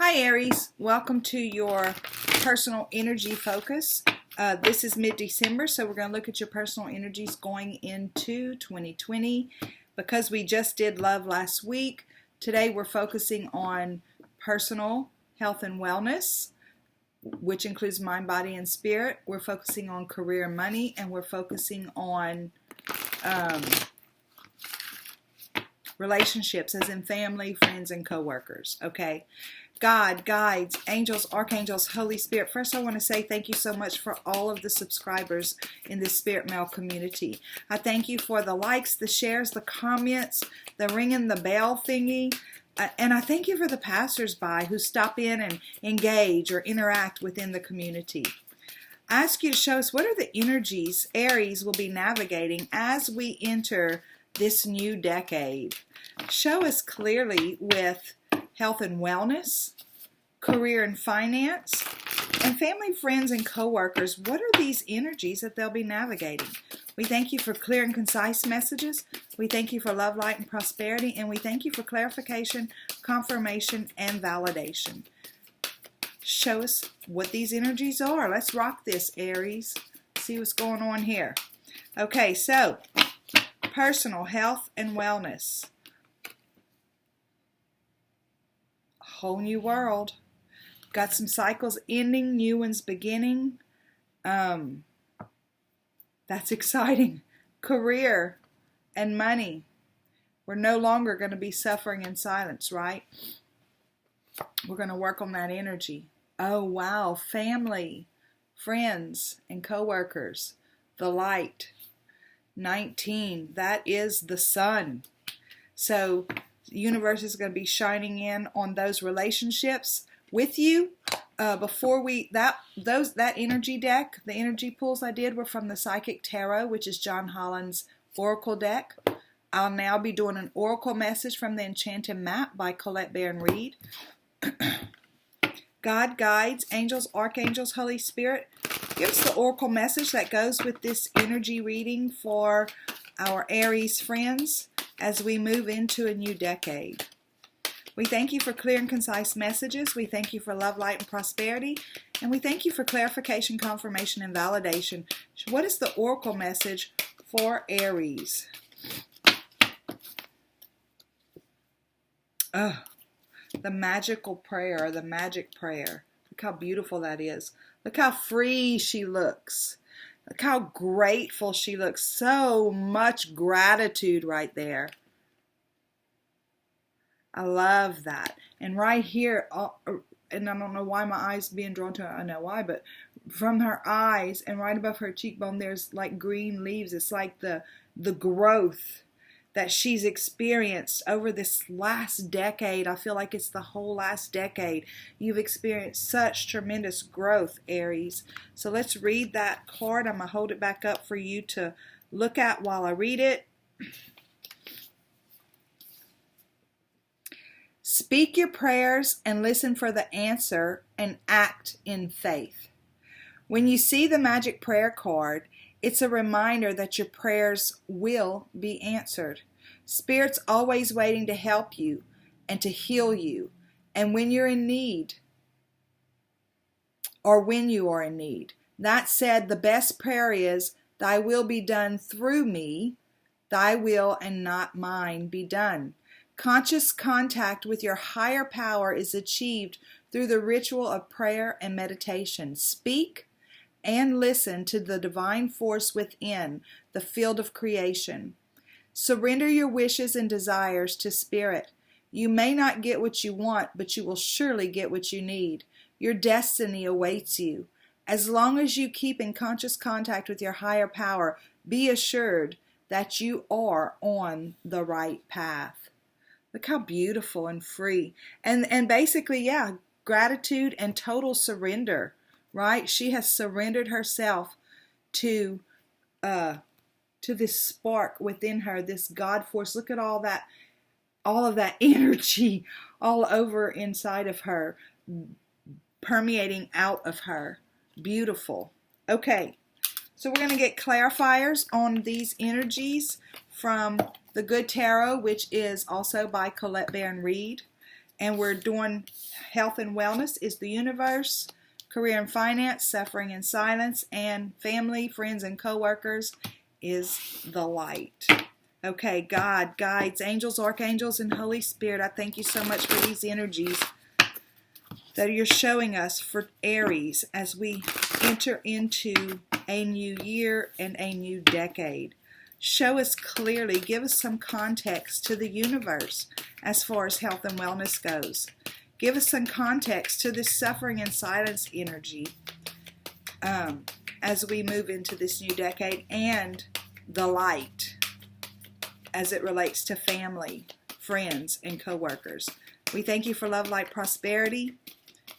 Hi Aries, welcome to your personal energy focus. This is mid-December, so we're going to look at your personal energies going into 2020. Because we just did love last week, today we're focusing on personal health and wellness, which includes mind, body, and spirit. We're focusing on career and money, and we're focusing on relationships, as in family, friends, and co-workers. Okay. God, guides, angels, archangels, Holy Spirit. First, I want to say thank you so much for all of the subscribers in this Spirit Mail community. I thank you for the likes, the shares, the comments, the ringing the bell thingy. And I thank you for the passersby who stop in and engage or interact within the community. I ask you to show us what are the energies Aries will be navigating as we enter this new decade. Show us clearly with health and wellness, career and finance, and family, friends, and co-workers. What are these energies that they'll be navigating? We thank you for clear and concise messages. We thank you for love, light, and prosperity. And we thank you for clarification, confirmation, and validation. Show us what these energies are. Let's rock this, Aries. See what's going on here. Okay, so personal health and wellness. Whole new world. Got some cycles ending, new ones beginning. That's exciting. Career and money. We're no longer going to be suffering in silence, right? We're going to work on that energy. Oh, wow. Family, friends, and co-workers. The light. 19. That is the sun. So the universe is going to be shining in on those relationships with you. Before that energy deck, the energy pulls I did were from the Psychic Tarot, which is John Holland's Oracle deck. I'll now be doing an Oracle message from the Enchanted Map by Colette Baron-Reid. God, guides, angels, archangels, Holy Spirit, give us the Oracle message that goes with this energy reading for our Aries friends as we move into a new decade. We thank you for clear and concise messages. We thank you for love, light, and prosperity. And we thank you for clarification, confirmation, and validation. What is the Oracle message for Aries? The magical prayer, the magic prayer. Look how beautiful that is. Look how free she looks. Look how grateful she looks. So much gratitude right there. I love that. And right here, and I don't know why my eyes being drawn to her. I know why, but from her eyes and right above her cheekbone, there's like green leaves. It's like the growth that she's experienced over this last decade. I feel like it's the whole last decade. You've experienced such tremendous growth, Aries. So let's read that card. I'm going to hold it back up for you to look at while I read it. Speak your prayers and listen for the answer and act in faith. When you see the magic prayer card, it's a reminder that your prayers will be answered. Spirit's always waiting to help you and to heal you. And when you're in need, or when you are in need. That said, the best prayer is, thy will be done through me, thy will and not mine be done. Conscious contact with your higher power is achieved through the ritual of prayer and meditation. Speak and listen to the divine force within the field of creation. Surrender your wishes and desires to Spirit. You may not get what you want, but you will surely get what you need. Your destiny awaits you. As long as you keep in conscious contact with your higher power, be assured that you are on the right path. Look how beautiful and free. And basically, yeah, gratitude and total surrender. Right? She has surrendered herself to this spark within her, this God force. Look at all of that energy all over inside of her, permeating out of her. Beautiful. Okay, so we're going to get clarifiers on these energies from the Good Tarot, which is also by Colette Baron-Reid. And we're doing health and wellness is the universe, career and finance, suffering and silence, and family, friends, and co-workers is the light. Okay, God, guides, angels, archangels, and Holy Spirit, I thank you so much for these energies that you're showing us for Aries as we enter into a new year and a new decade. Show us clearly, give us some context to the universe as far as health and wellness goes. Give us some context to this suffering and silence energy as we move into this new decade, and the light as it relates to family, friends, and co-workers. We thank you for love, light, prosperity,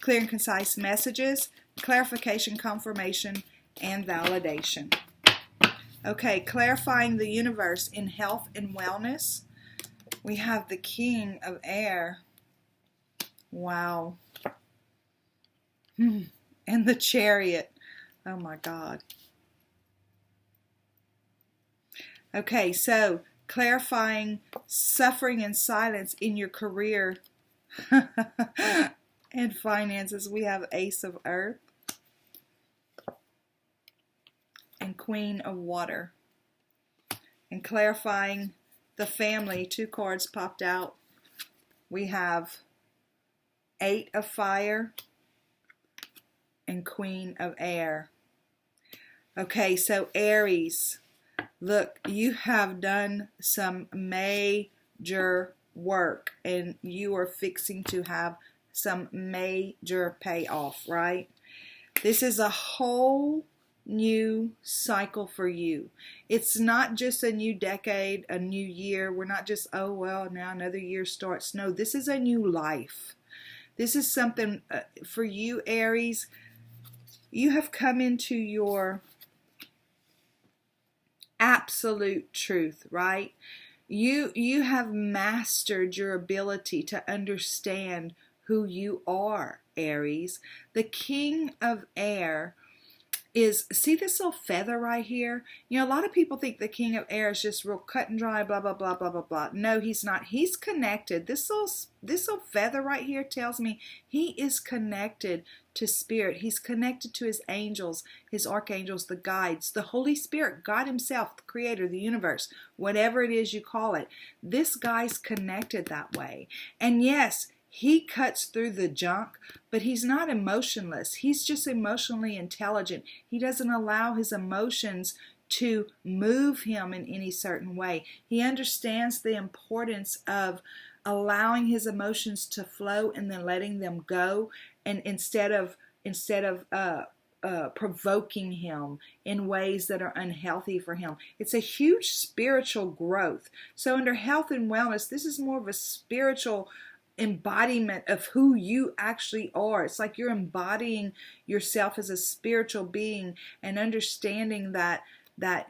clear and concise messages, clarification, confirmation, and validation. Okay, clarifying the universe in health and wellness. We have the King of Air. Wow. And the Chariot. Oh my God. Okay, so clarifying suffering and silence in your career and finances. We have Ace of Earth and Queen of Water. And clarifying the family, 2 cards popped out. We have 8 of Fire and Queen of Air. Okay, so Aries, look, you have done some major work and you are fixing to have some major payoff, right? This is a whole new cycle for you. It's not just a new decade, a new year. We're not just, oh, well, now another year starts. No, this is a new life. This is something for you, Aries. You have come into your absolute truth, right? You have mastered your ability to understand who you are, Aries. The King of Air is, see this little feather right here? You know, a lot of people think the King of Air is just real cut and dry, blah, blah, blah, blah, blah, blah. No, he's not. He's connected. This little feather right here tells me he is connected to spirit. He's connected to his angels, his archangels, the guides, the Holy Spirit, God himself, the creator, the universe, whatever it is you call it. This guy's connected that way. And yes, he cuts through the junk, but he's not emotionless. He's just emotionally intelligent. He doesn't allow his emotions to move him in any certain way. He understands the importance of allowing his emotions to flow and then letting them go, and instead of provoking him in ways that are unhealthy for him. It's a huge spiritual growth. So under health and wellness, this is more of a spiritual embodiment of who you actually are. It's like you're embodying yourself as a spiritual being and understanding that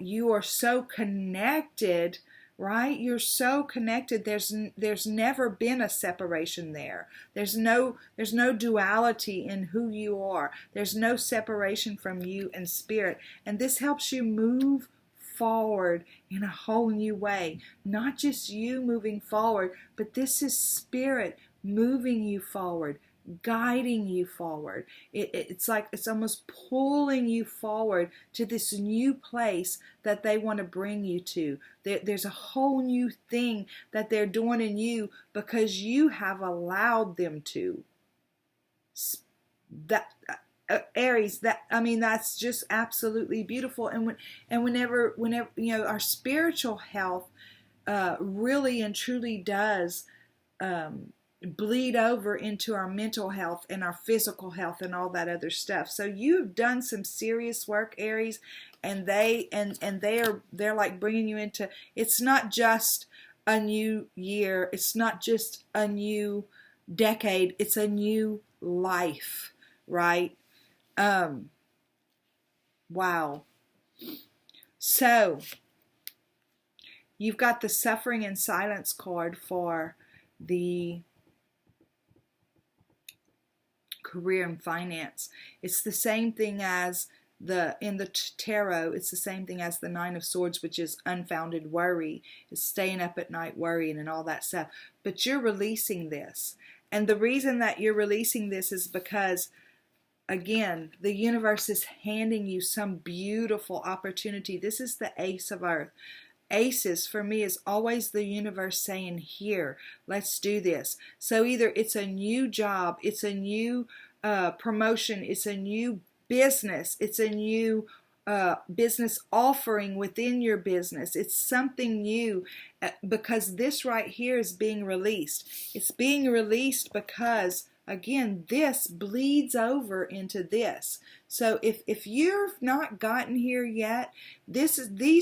you are so connected, right? You're so connected. There's never been a separation there. There's no duality in who you are. There's no separation from you and spirit. And this helps you move forward in a whole new way. Not just you moving forward, but this is spirit moving you forward, guiding you forward. It's like it's almost pulling you forward to this new place that they want to bring you to. There's a whole new thing that they're doing in you because you have allowed them to. Aries, that's just absolutely beautiful. And whenever you know, our spiritual health really and truly does bleed over into our mental health and our physical health and all that other stuff. So you've done some serious work, Aries, and they're like bringing you into, it's not just a new year, it's not just a new decade, it's a new life, right? Wow. So you've got the suffering and silence card for the career and finance. It's the same thing as in the tarot, it's the same thing as the Nine of Swords, which is unfounded worry. It's staying up at night worrying and all that stuff. But you're releasing this. And the reason that you're releasing this is because, again, the universe is handing you some beautiful opportunity. This is the Ace of Earth. Aces for me is always the universe saying, here, let's do this. So either it's a new job, it's a new promotion, it's a new business, it's a new business offering within your business. It's something new, because this right here is being released. It's being released because, again, this bleeds over into this. So if you've not gotten here yet, these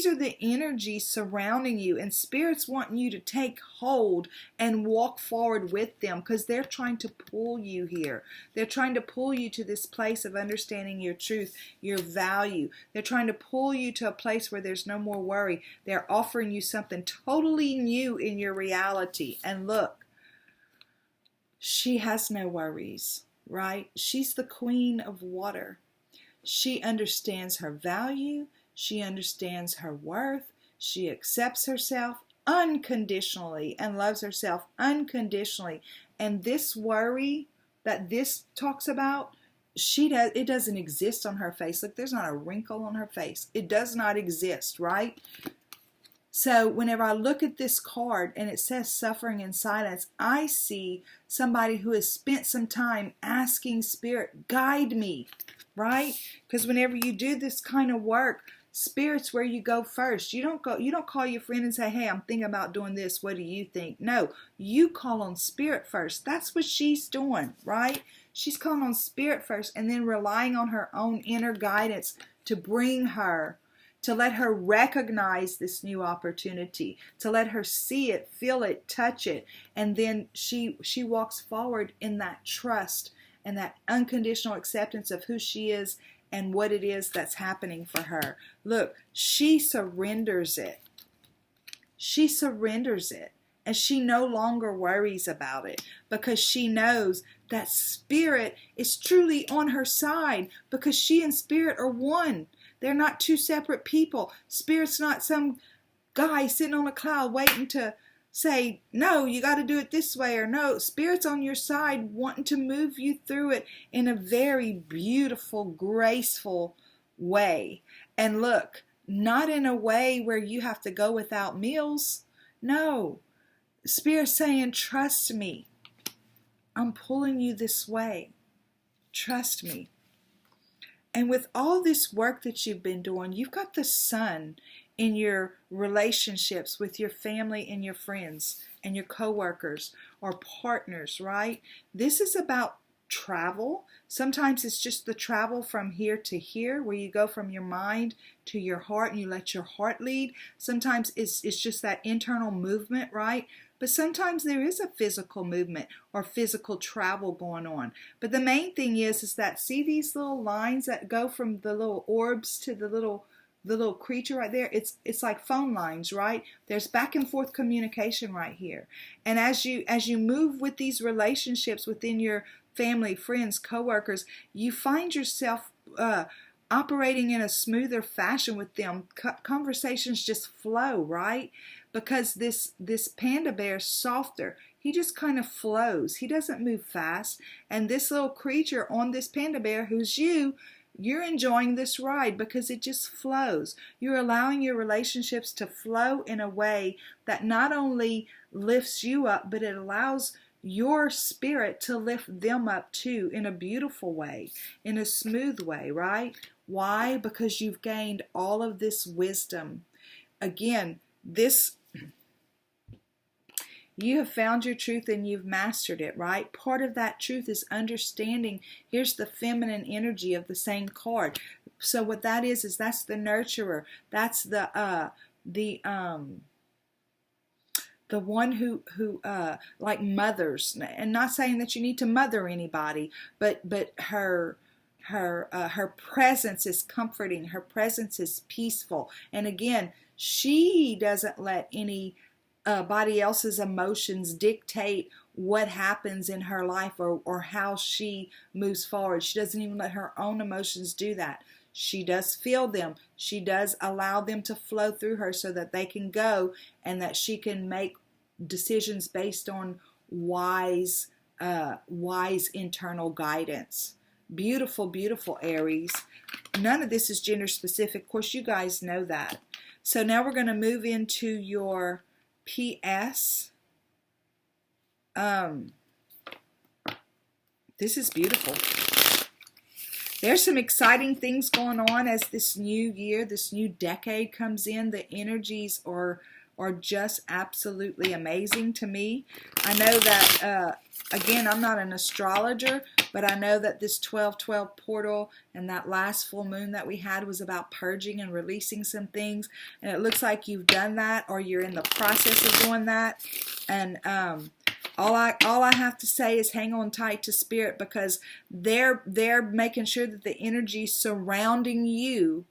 are the energies surrounding you, and Spirit's wanting you to take hold and walk forward with them, because they're trying to pull you here. They're trying to pull you to this place of understanding your truth, your value. They're trying to pull you to a place where there's no more worry. They're offering you something totally new in your reality. And look, she has no worries, right? She's the queen of water. She understands her value. She understands her worth. She accepts herself unconditionally and loves herself unconditionally. And this worry that this talks about, it doesn't exist on her face. Look, there's not a wrinkle on her face. It does not exist, right? So whenever I look at this card and it says suffering in silence, I see somebody who has spent some time asking Spirit, guide me, right? Because whenever you do this kind of work, Spirit's where you go first. You don't call your friend and say, hey, I'm thinking about doing this. What do you think? No, you call on Spirit first. That's what she's doing, right? She's calling on Spirit first and then relying on her own inner guidance to bring her, to let her recognize this new opportunity, to let her see it, feel it, touch it. And then she walks forward in that trust and that unconditional acceptance of who she is and what it is that's happening for her. Look, she surrenders it. She surrenders it. And she no longer worries about it, because she knows that Spirit is truly on her side, because she and Spirit are one. They're not two separate people. Spirit's not some guy sitting on a cloud waiting to say, no, you got to do it this way, or no. Spirit's on your side wanting to move you through it in a very beautiful, graceful way. And look, not in a way where you have to go without meals. No. Spirit's saying, trust me. I'm pulling you this way. Trust me. And with all this work that you've been doing, you've got the sun in your relationships with your family and your friends and your coworkers or partners, right? This is about travel. Sometimes it's just the travel from here to here, where you go from your mind to your heart and you let your heart lead. Sometimes it's just that internal movement, right? But sometimes there is a physical movement or physical travel going on. But the main thing is that, see these little lines that go from the little orbs to the little creature right there? It's like phone lines, right? There's back and forth communication right here. And as you move with these relationships within your family, friends, coworkers, you find yourself operating in a smoother fashion with them. Conversations just flow, right? Because this panda bear is softer. He just kind of flows. He doesn't move fast. And this little creature on this panda bear, who's you're enjoying this ride because it just flows. You're allowing your relationships to flow in a way that not only lifts you up, but it allows your spirit to lift them up too, in a beautiful way, in a smooth way, right? Why? Because you've gained all of this wisdom. Again, you have found your truth and you've mastered it, right? Part of that truth is understanding. Here's the feminine energy of the same card. So what that is that's the nurturer. That's the one who like mothers. And not saying that you need to mother anybody, but her presence is comforting. Her presence is peaceful. And again, she doesn't let anybody else's emotions dictate what happens in her life or how she moves forward. She doesn't even let her own emotions do that. She does feel them. She does allow them to flow through her so that they can go and that she can make decisions based on wise wise internal guidance. Beautiful, beautiful, Aries. None of this is gender specific. Of course, you guys know that. So now we're going to move into your PS. This is beautiful. There's some exciting things going on as this new year, this new decade comes in. The energies are just absolutely amazing to me. I know that, again, I'm not an astrologer, but I know that this 12/12 portal and that last full moon that we had was about purging and releasing some things. And it looks like you've done that, or you're in the process of doing that. And all I have to say is hang on tight to Spirit, because they're making sure that the energy surrounding you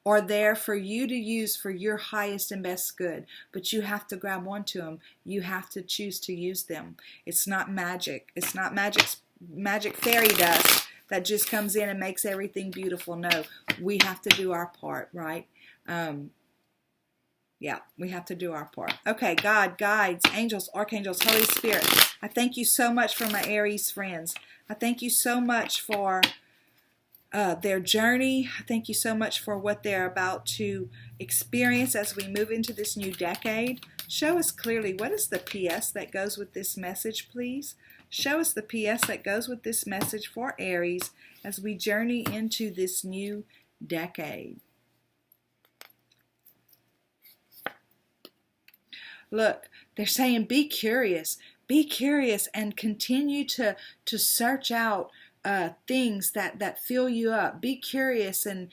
are there for you to use for your highest and best good. But you have to grab onto them. You have to choose to use them. It's not magic. It's not magic fairy dust that just comes in and makes everything beautiful. No, we have to do our part, right? Yeah, we have to do our part. Okay, God, guides, angels, archangels, Holy Spirit, I thank you so much for my Aries friends. I thank you so much for their journey. I thank you so much for what they're about to experience as we move into this new decade. Show us clearly, what is the PS that goes with this message, please? Show us the PS that goes with this message for Aries as we journey into this new decade. Look, they're saying be curious and continue to search out things that fill you up. Be curious and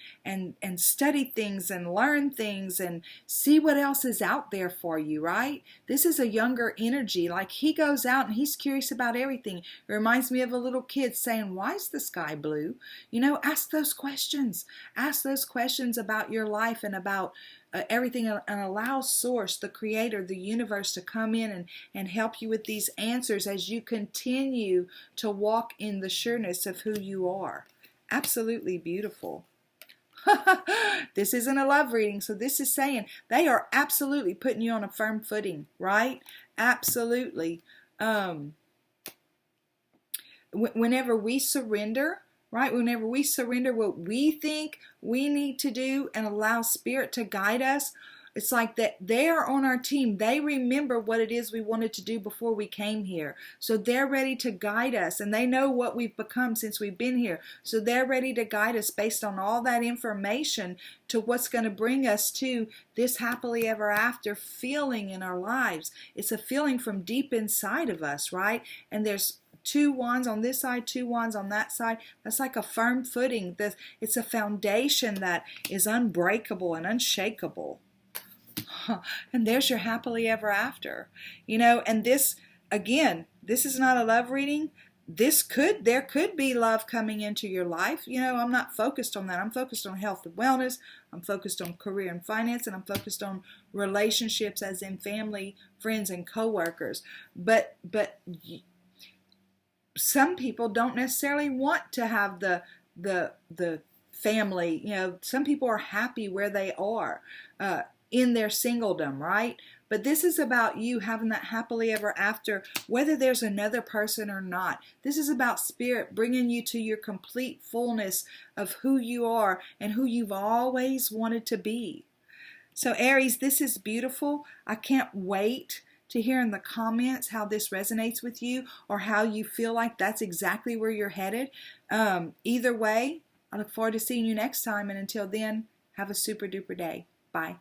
study things and learn things and see what else is out there for you, right? This is a younger energy. Like, he goes out and he's curious about everything. It reminds me of a little kid saying, why is the sky blue? You know, ask those questions. Ask those questions about your life and about everything, and allow Source, the Creator, the universe, to come in and help you with these answers as you continue to walk in the sureness of who you are. Absolutely beautiful. This isn't a love reading, so this is saying they are absolutely putting you on a firm footing, right? Absolutely. Whenever we surrender, right? Whenever we surrender what we think we need to do and allow Spirit to guide us, it's like that they are on our team. They remember what it is we wanted to do before we came here. So they're ready to guide us, and they know what we've become since we've been here. So they're ready to guide us based on all that information to what's going to bring us to this happily ever after feeling in our lives. It's a feeling from deep inside of us, right? And there's 2 wands on this side, 2 wands on that side. That's like a firm footing. It's a foundation that is unbreakable and unshakable. And there's your happily ever after. You know, and this, again, this is not a love reading. There could be love coming into your life. You know, I'm not focused on that. I'm focused on health and wellness. I'm focused on career and finance, and I'm focused on relationships, as in family, friends, and coworkers. But some people don't necessarily want to have the family. You know, some people are happy where they are in their singledom, right? But this is about you having that happily ever after, whether there's another person or not. This is about Spirit bringing you to your complete fullness of who you are and who you've always wanted to be. So Aries, this is beautiful. I can't wait to hear in the comments how this resonates with you, or how you feel like that's exactly where you're headed. Either way, I look forward to seeing you next time, and until then, have a super duper day. Bye.